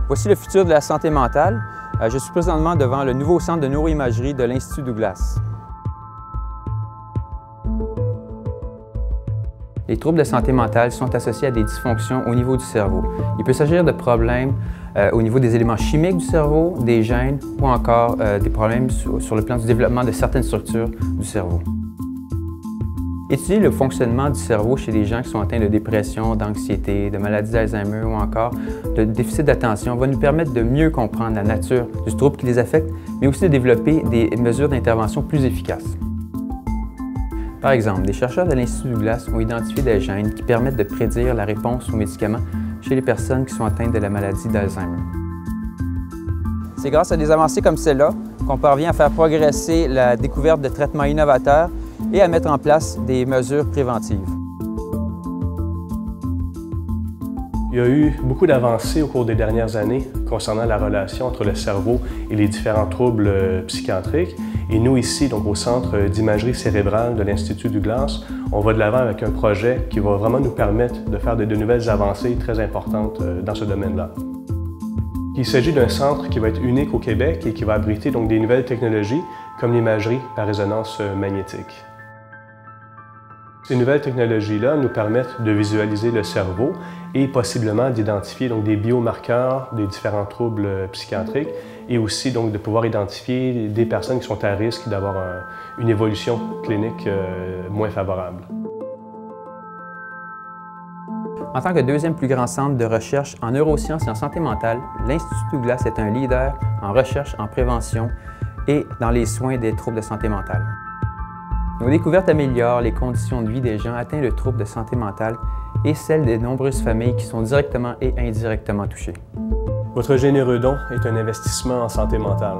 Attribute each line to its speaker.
Speaker 1: Voici le futur de la santé mentale. Je suis présentement devant le nouveau centre de neuroimagerie de l'Institut Douglas. Les troubles de santé mentale sont associés à des dysfonctions au niveau du cerveau. Il peut s'agir de problèmes au niveau des éléments chimiques du cerveau, des gènes ou encore des problèmes sur le plan du développement de certaines structures du cerveau. Étudier le fonctionnement du cerveau chez des gens qui sont atteints de dépression, d'anxiété, de maladie d'Alzheimer ou encore de déficit d'attention va nous permettre de mieux comprendre la nature du trouble qui les affecte, mais aussi de développer des mesures d'intervention plus efficaces. Par exemple, des chercheurs de l'Institut Douglas ont identifié des gènes qui permettent de prédire la réponse aux médicaments chez les personnes qui sont atteintes de la maladie d'Alzheimer. C'est grâce à des avancées comme celle-là qu'on parvient à faire progresser la découverte de traitements innovateurs et à mettre en place des mesures préventives.
Speaker 2: Il y a eu beaucoup d'avancées au cours des dernières années concernant la relation entre le cerveau et les différents troubles psychiatriques. Et nous ici, donc au Centre d'imagerie cérébrale de l'Institut Douglas, on va de l'avant avec un projet qui va vraiment nous permettre de faire de nouvelles avancées très importantes dans ce domaine-là. Il s'agit d'un centre qui va être unique au Québec et qui va abriter donc des nouvelles technologies comme l'imagerie par résonance magnétique. Ces nouvelles technologies-là nous permettent de visualiser le cerveau et possiblement d'identifier donc des biomarqueurs des différents troubles psychiatriques et aussi donc de pouvoir identifier des personnes qui sont à risque d'avoir une évolution clinique moins favorable.
Speaker 1: En tant que deuxième plus grand centre de recherche en neurosciences et en santé mentale, l'Institut Douglas est un leader en recherche, en prévention et dans les soins des troubles de santé mentale. Nos découvertes améliorent les conditions de vie des gens atteints de troubles de santé mentale et celles des nombreuses familles qui sont directement et indirectement touchées.
Speaker 2: Votre généreux don est un investissement en santé mentale.